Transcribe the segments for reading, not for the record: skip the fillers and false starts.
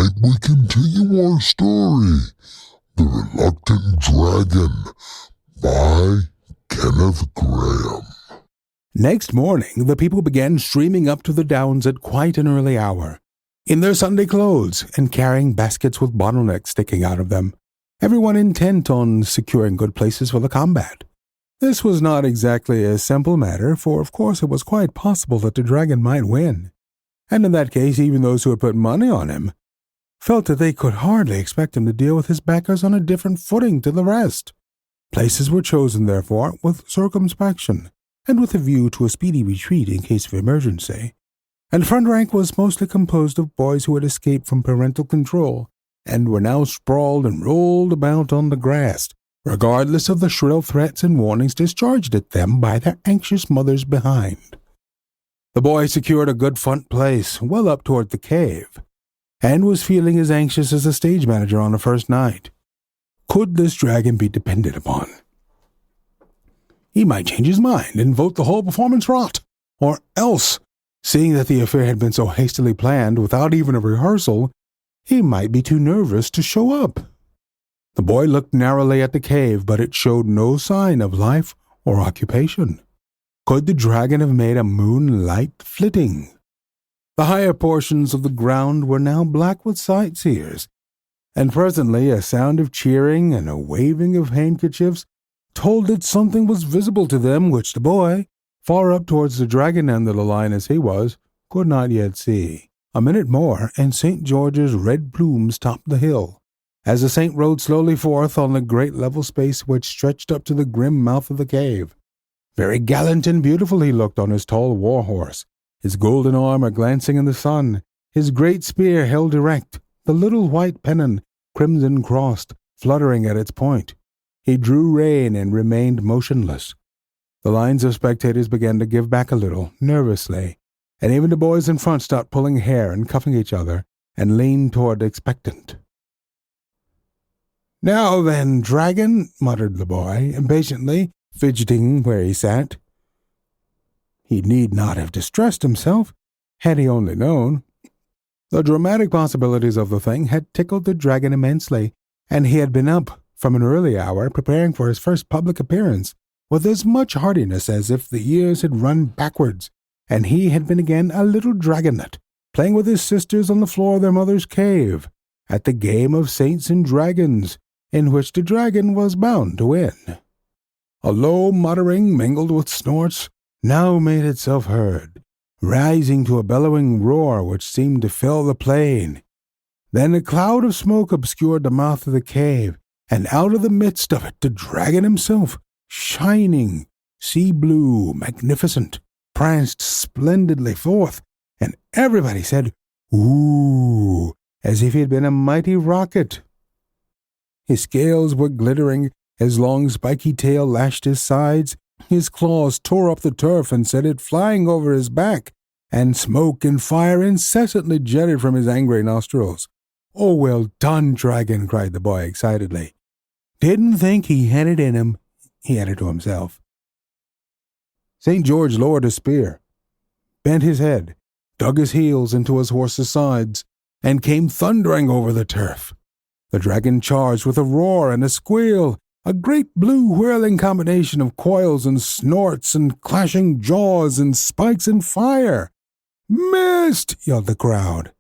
Tonight we continue our story, The Reluctant Dragon, by Kenneth Grahame. Next morning, the people began streaming up to the downs at quite an early hour, in their Sunday clothes and carrying baskets with bottlenecks sticking out of them, everyone intent on securing good places for the combat. This was not exactly a simple matter, for of course it was quite possible that the dragon might win, and in that case even those who had put money on him felt that they could hardly expect him to deal with his backers on a different footing to the rest. Places were chosen, therefore, with circumspection, and with a view to a speedy retreat in case of emergency, and front rank was mostly composed of boys who had escaped from parental control, and were now sprawled and rolled about on the grass, regardless of the shrill threats and warnings discharged at them by their anxious mothers behind. The boy secured a good front place, well up toward the cave, and was feeling as anxious as a stage manager on the first night. Could this dragon be depended upon? He might change his mind and vote the whole performance rot, or else, seeing that the affair had been so hastily planned without even a rehearsal, he might be too nervous to show up. The boy looked narrowly at the cave, but it showed no sign of life or occupation. Could the dragon have made a moonlight flitting? The higher portions of the ground were now black with sightseers, and presently a sound of cheering and a waving of handkerchiefs told that something was visible to them which the boy, far up towards the dragon end of the line as he was, could not yet see. A minute more, and St. George's red plumes topped the hill, as the saint rode slowly forth on the great level space which stretched up to the grim mouth of the cave. Very gallant and beautiful he looked on his tall war-horse, his golden armor glancing in the sun, his great spear held erect, the little white pennon, crimson-crossed, fluttering at its point. He drew rein and remained motionless. The lines of spectators began to give back a little, nervously, and even the boys in front stopped pulling hair and cuffing each other, and leaned toward expectant. "Now then, dragon," muttered the boy, impatiently, fidgeting where he sat. He need not have distressed himself, had he only known. The dramatic possibilities of the thing had tickled the dragon immensely, and he had been up from an early hour preparing for his first public appearance with as much heartiness as if the years had run backwards, and he had been again a little dragonet, playing with his sisters on the floor of their mother's cave, at the game of saints and dragons, in which the dragon was bound to win. A low muttering, mingled with snorts, now made itself heard, rising to a bellowing roar which seemed to fill the plain. Then a cloud of smoke obscured the mouth of the cave, and out of the midst of it the dragon himself, shining, sea-blue, magnificent, pranced splendidly forth, and everybody said, "Ooh," as if he had been a mighty rocket. His scales were glittering, his long spiky tail lashed his sides, his claws tore up the turf and sent it flying over his back, and smoke and fire incessantly jetted from his angry nostrils. "Oh, well done, dragon," cried the boy excitedly. "Didn't think he had it in him," he added to himself. St. George lowered his spear, bent his head, dug his heels into his horse's sides, and came thundering over the turf. The dragon charged with a roar and a squeal, a great blue whirling combination of coils and snorts and clashing jaws and spikes and fire. "Missed!" yelled the crowd.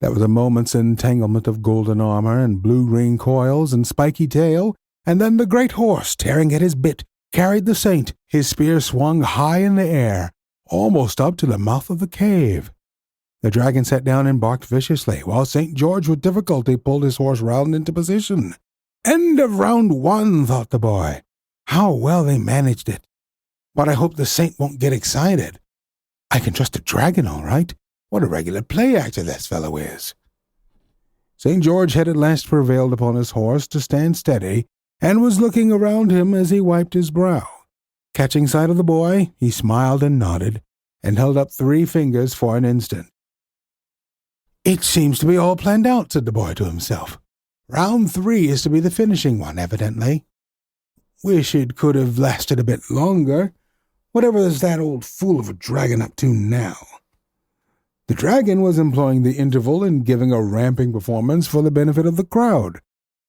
That was a moment's entanglement of golden armor and blue-green coils and spiky tail, and then the great horse, tearing at his bit, carried the saint, his spear swung high in the air, almost up to the mouth of the cave. The dragon sat down and barked viciously, while St. George with difficulty pulled his horse round into position. "End of round one," thought the boy. "How well they managed it. But I hope the saint won't get excited. I can trust the dragon all right. What a regular play actor this fellow is." St. George had at last prevailed upon his horse to stand steady, and was looking around him as he wiped his brow. Catching sight of the boy, he smiled and nodded, and held up 3 fingers for an instant. "It seems to be all planned out," said the boy to himself. "Round 3 is to be the finishing one, evidently. Wish it could have lasted a bit longer. Whatever is that old fool of a dragon up to now?" The dragon was employing the interval in giving a ramping performance for the benefit of the crowd.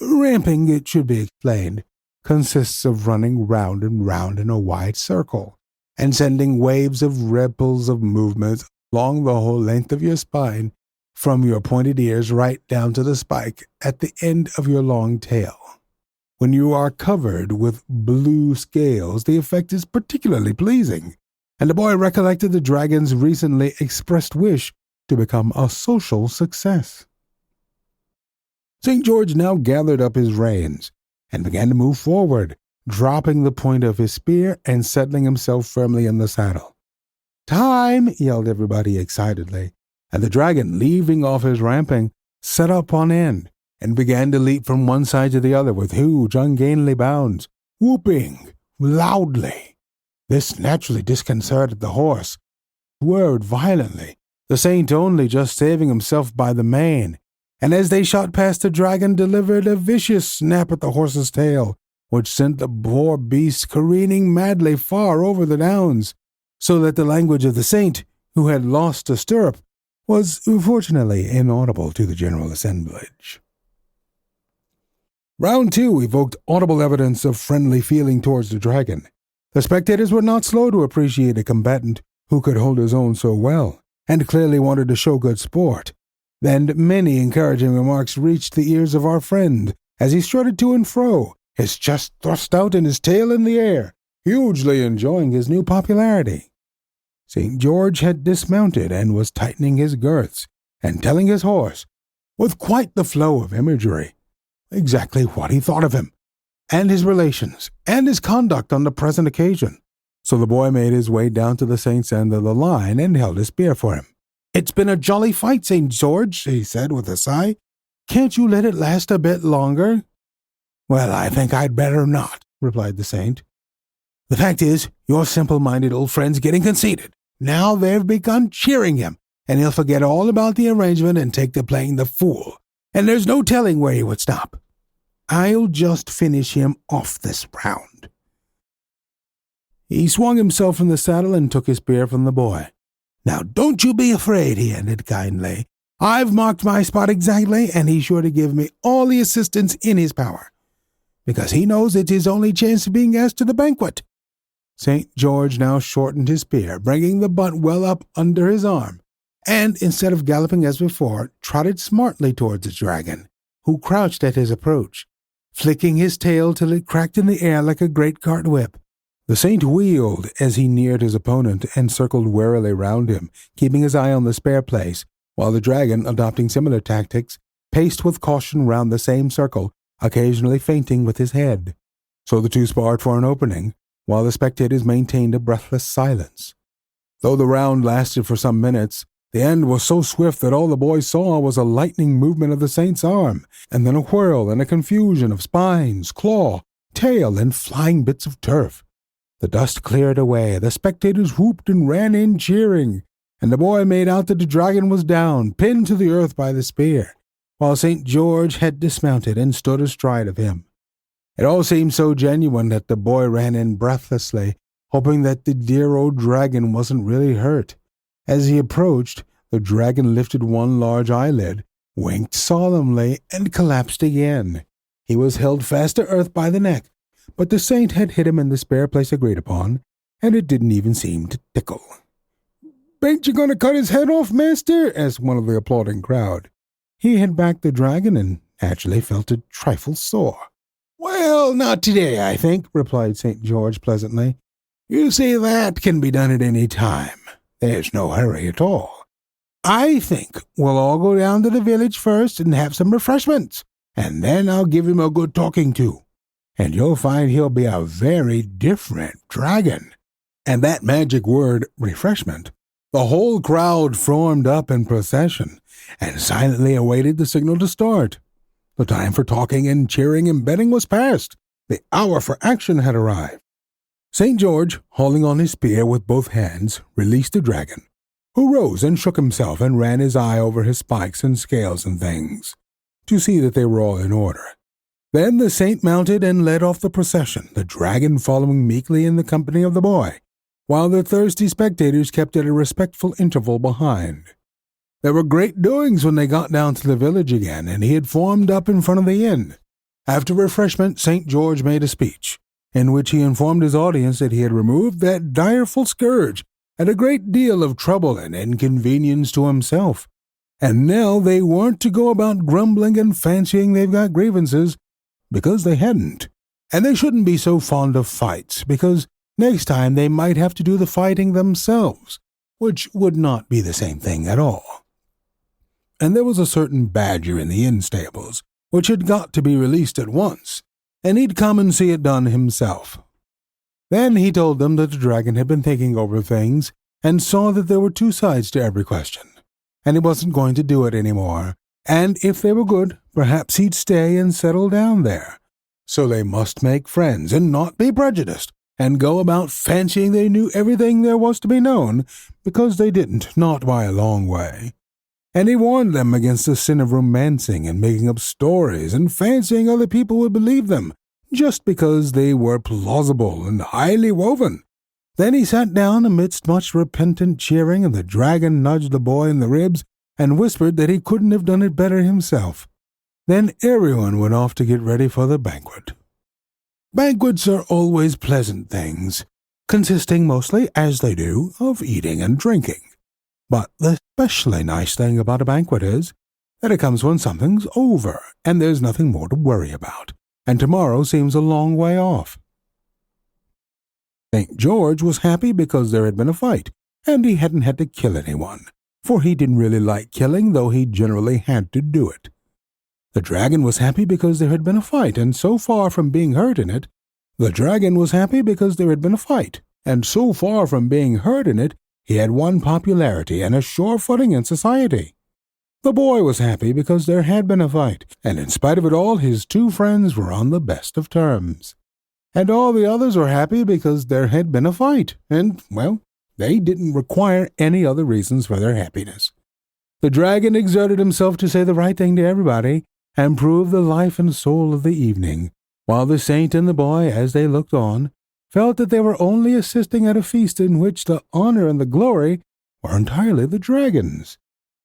Ramping, it should be explained, consists of running round and round in a wide circle, and sending waves of ripples of movement along the whole length of your spine, from your pointed ears right down to the spike at the end of your long tail. When you are covered with blue scales, the effect is particularly pleasing, and the boy recollected the dragon's recently expressed wish to become a social success. St. George now gathered up his reins and began to move forward, dropping the point of his spear and settling himself firmly in the saddle. "Time!" yelled everybody excitedly, and the dragon, leaving off his ramping, set up on end and began to leap from one side to the other with huge, ungainly bounds, whooping loudly. This naturally disconcerted the horse, who whirred violently, the saint only just saving himself by the mane, and as they shot past the dragon, delivered a vicious snap at the horse's tail, which sent the poor beast careening madly far over the downs, so that the language of the saint, who had lost a stirrup, was fortunately inaudible to the general assemblage. Round 2 evoked audible evidence of friendly feeling towards the dragon. The spectators were not slow to appreciate a combatant who could hold his own so well, and clearly wanted to show good sport. Then many encouraging remarks reached the ears of our friend as he strutted to and fro, his chest thrust out and his tail in the air, hugely enjoying his new popularity. St. George had dismounted and was tightening his girths and telling his horse, with quite the flow of imagery, exactly what he thought of him, and his relations, and his conduct on the present occasion. So the boy made his way down to the saint's end of the line and held his spear for him. "It's been a jolly fight, St. George," he said with a sigh. "Can't you let it last a bit longer?" "Well, I think I'd better not," replied the saint. "The fact is, your simple-minded old friend's getting conceited. Now they've begun cheering him, and he'll forget all about the arrangement and take to playing the fool, and there's no telling where he would stop. I'll just finish him off this round." He swung himself from the saddle and took his spear from the boy. "Now don't you be afraid," he ended kindly. "I've marked my spot exactly, and he's sure to give me all the assistance in his power, because he knows it's his only chance of being asked to the banquet." St. George now shortened his spear, bringing the butt well up under his arm, and, instead of galloping as before, trotted smartly towards the dragon, who crouched at his approach, flicking his tail till it cracked in the air like a great cart whip. The saint wheeled as he neared his opponent and circled warily round him, keeping his eye on the spare place, while the dragon, adopting similar tactics, paced with caution round the same circle, occasionally feinting with his head. So the two sparred for an opening, while the spectators maintained a breathless silence. Though the round lasted for some minutes, the end was so swift that all the boy saw was a lightning movement of the saint's arm, and then a whirl and a confusion of spines, claw, tail, and flying bits of turf. The dust cleared away, the spectators whooped and ran in cheering, and the boy made out that the dragon was down, pinned to the earth by the spear, while St. George had dismounted and stood astride of him. It all seemed so genuine that the boy ran in breathlessly, hoping that the dear old dragon wasn't really hurt. As he approached, the dragon lifted one large eyelid, winked solemnly, and collapsed again. He was held fast to earth by the neck, but the saint had hit him in the spare place agreed upon, and it didn't even seem to tickle. "Ain't you going to cut his head off, master?" asked one of the applauding crowd. He had backed the dragon and naturally felt a trifle sore. "Well, not today, I think," replied St. George pleasantly. "You see, that can be done at any time. There's no hurry at all. I think we'll all go down to the village first and have some refreshments, and then I'll give him a good talking to. And you'll find he'll be a very different dragon." And that magic word, refreshment, the whole crowd formed up in procession and silently awaited the signal to start. The time for talking and cheering and betting was past. The hour for action had arrived. St. George, hauling on his spear with both hands, released the dragon, who rose and shook himself and ran his eye over his spikes and scales and things, to see that they were all in order. Then the saint mounted and led off the procession, the dragon following meekly in the company of the boy, while the thirsty spectators kept at a respectful interval behind. There were great doings when they got down to the village again, and he had formed up in front of the inn. After refreshment, St. George made a speech, in which he informed his audience that he had removed that direful scourge at a great deal of trouble and inconvenience to himself. And now they weren't to go about grumbling and fancying they've got grievances, because they hadn't. And they shouldn't be so fond of fights, because next time they might have to do the fighting themselves, which would not be the same thing at all. And there was a certain badger in the inn stables, which had got to be released at once, and he'd come and see it done himself. Then he told them that the dragon had been thinking over things, and saw that there were two sides to every question, and he wasn't going to do it any more, and if they were good, perhaps he'd stay and settle down there. So they must make friends, and not be prejudiced, and go about fancying they knew everything there was to be known, because they didn't, not by a long way. And he warned them against the sin of romancing and making up stories and fancying other people would believe them, just because they were plausible and highly woven. Then he sat down amidst much repentant cheering, and the dragon nudged the boy in the ribs and whispered that he couldn't have done it better himself. Then everyone went off to get ready for the banquet. Banquets are always pleasant things, consisting mostly, as they do, of eating and drinking. But the especially nice thing about a banquet is that it comes when something's over, and there's nothing more to worry about, and tomorrow seems a long way off. St. George was happy because there had been a fight, and he hadn't had to kill anyone, for he didn't really like killing, though he generally had to do it. The dragon was happy because there had been a fight, and so far from being hurt in it, the dragon was happy because there had been a fight, and so far from being hurt in it, he had won popularity and a sure footing in society. The boy was happy because there had been a fight, and in spite of it all, his two friends were on the best of terms. And all the others were happy because there had been a fight, and, well, they didn't require any other reasons for their happiness. The dragon exerted himself to say the right thing to everybody, and prove the life and soul of the evening, while the saint and the boy, as they looked on, felt that they were only assisting at a feast in which the honor and the glory were entirely the dragon's.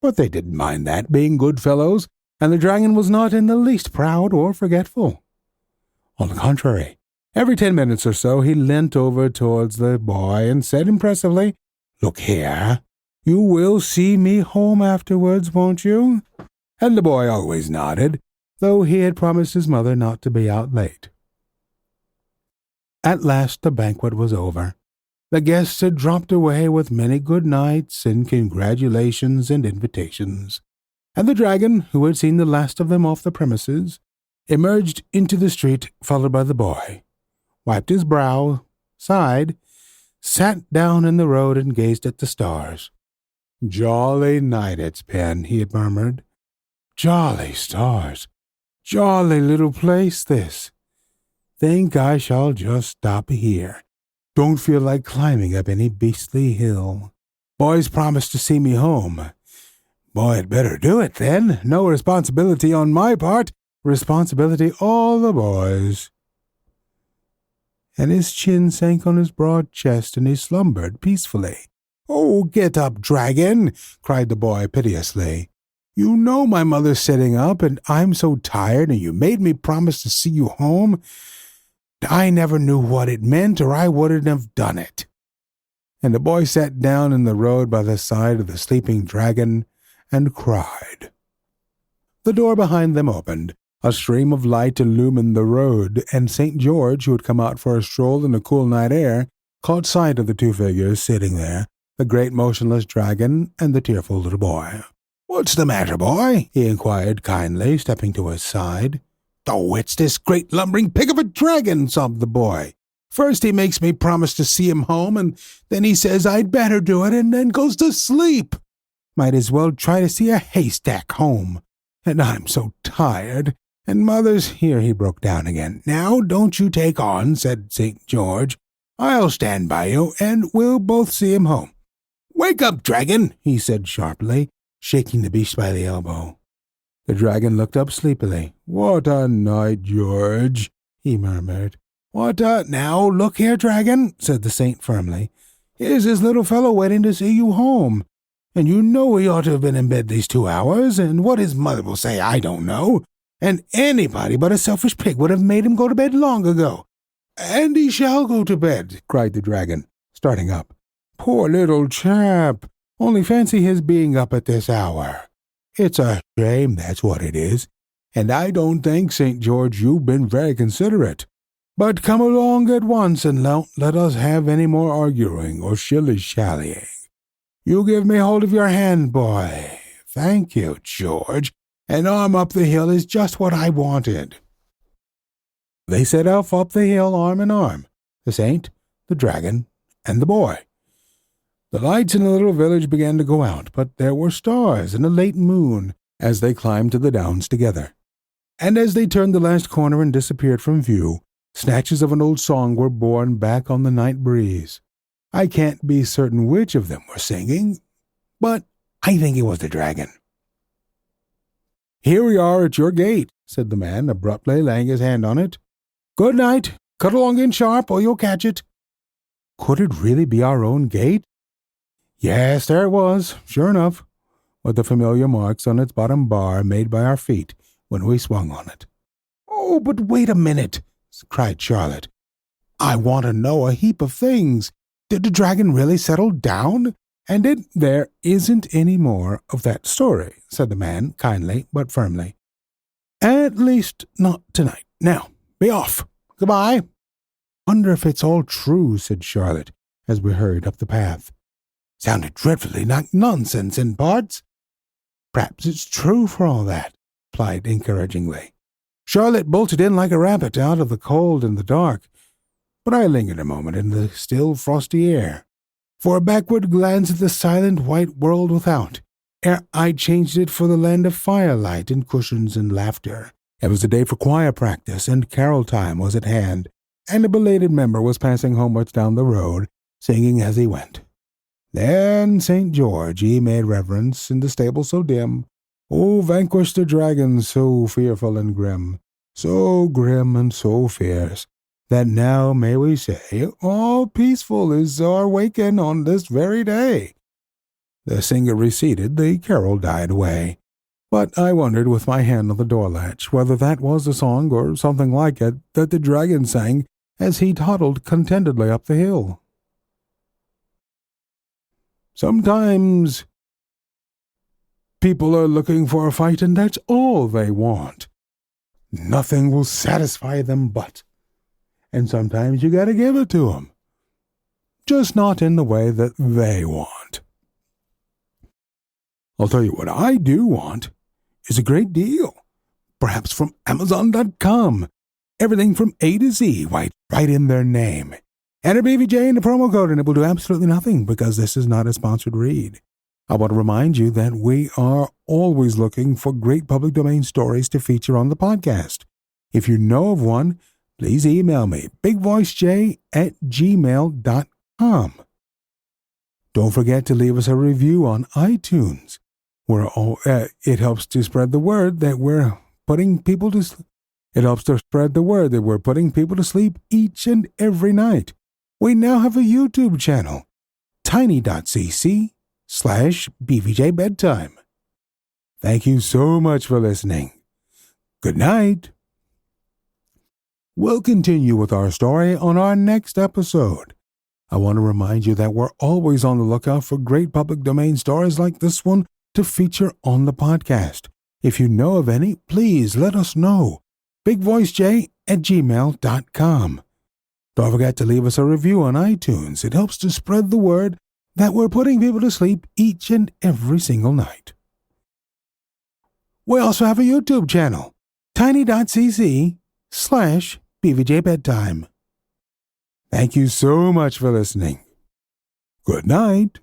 But they didn't mind that, being good fellows, and the dragon was not in the least proud or forgetful. On the contrary, every 10 minutes or so he leant over towards the boy and said impressively, "Look here, you will see me home afterwards, won't you?" And the boy always nodded, though he had promised his mother not to be out late. At last the banquet was over. The guests had dropped away with many good nights and congratulations and invitations, and the dragon, who had seen the last of them off the premises, emerged into the street followed by the boy, wiped his brow, sighed, sat down in the road and gazed at the stars. "Jolly night it's been," he had murmured. "Jolly stars. Jolly little place, this. Think I shall just stop here. Don't feel like climbing up any beastly hill. Boy's promised to see me home. Boy, had better do it, then. No responsibility on my part. Responsibility all the boys." And his chin sank on his broad chest, and he slumbered peacefully. "Oh, get up, dragon!" cried the boy piteously. "You know my mother's sitting up, and I'm so tired, and you made me promise to see you home. I never knew what it meant, or I wouldn't have done it." And the boy sat down in the road by the side of the sleeping dragon and cried. The door behind them opened. A stream of light illumined the road, and St. George, who had come out for a stroll in the cool night air, caught sight of the two figures sitting there, the great motionless dragon and the tearful little boy. "What's the matter, boy?" he inquired kindly, stepping to his side. "Oh, it's this great lumbering pig of a dragon," sobbed the boy. "First he makes me promise to see him home, and then he says I'd better do it, and then goes to sleep. Might as well try to see a haystack home. And I'm so tired. And mother's—" Here he broke down again. "Now, don't you take on," said St. George. "I'll stand by you, and we'll both see him home. Wake up, dragon," he said sharply, shaking the beast by the elbow. The dragon looked up sleepily. "What a night, George," he murmured. "Now, look here, dragon," said the saint firmly. "Here's this little fellow waiting to see you home. And you know he ought to have been in bed these 2 hours, and what his mother will say I don't know. And anybody but a selfish pig would have made him go to bed long ago. And he shall go to bed, cried the dragon, starting up. Poor little chap! Only fancy his being up at this hour. It's a shame, that's what it is. And I don't think, St. George, you've been very considerate. But come along at once, and don't let us have any more arguing or shilly-shallying. You give me hold of your hand, boy. Thank you, George. An arm up the hill is just what I wanted. They set off up the hill arm in arm, the saint, the dragon, and the boy. The lights in the little village began to go out, but there were stars and a late moon as they climbed to the downs together. And as they turned the last corner and disappeared from view, snatches of an old song were borne back on the night breeze. I can't be certain which of them were singing, but I think it was the dragon. Here we are at your gate, said the man, abruptly laying his hand on it. Good night. Cut along in sharp, or you'll catch it. Could it really be our own gate? Yes, there it was, sure enough, with the familiar marks on its bottom bar made by our feet when we swung on it. Oh, but wait a minute, cried Charlotte. I want to know a heap of things. Did the dragon really settle down? And there isn't any more of that story, said the man, kindly but firmly. At least not tonight. Now, be off. Goodbye. Wonder if it's all true, said Charlotte, as we hurried up the path. Sounded dreadfully like nonsense in parts. Perhaps it's true for all that, replied encouragingly. Charlotte bolted in like a rabbit out of the cold and the dark, but I lingered a moment in the still frosty air, for a backward glance at the silent white world without, ere I changed it for the land of firelight and cushions and laughter. It was a day for choir practice, and carol time was at hand, and a belated member was passing homewards down the road, singing as he went. Then St. George, he made reverence in the stable so dim, oh, vanquish the dragon so fearful and grim, so grim and so fierce, that now may we say, all peaceful is our waken on this very day. The singer receded, the carol died away, but I wondered with my hand on the door latch whether that was the song or something like it that the dragon sang as he toddled contentedly up the hill. Sometimes people are looking for a fight, and that's all they want. Nothing will satisfy them but. And sometimes you gotta give it to them. Just not in the way that they want. I'll tell you what I do want is a great deal. Perhaps from Amazon.com. Everything from A to Z, right in their name. Enter BVJ in the promo code and it will do absolutely nothing because this is not a sponsored read. I want to remind you that we are always looking for great public domain stories to feature on the podcast. If you know of one, please email me, bigvoicej@gmail.com. Don't forget to leave us a review on iTunes. It helps to spread the word that we're putting people to sleep. It helps to spread the word that we're putting people to sleep each and every night. We now have a YouTube channel, tiny.cc/BVJ Bedtime. Thank you so much for listening. Good night. We'll continue with our story on our next episode. I want to remind you that we're always on the lookout for great public domain stories like this one to feature on the podcast. If you know of any, please let us know. bigvoicej@gmail.com. Don't forget to leave us a review on iTunes. It helps to spread the word that we're putting people to sleep each and every single night. We also have a YouTube channel, tiny.cc/BVJ Bedtime. Thank you so much for listening. Good night.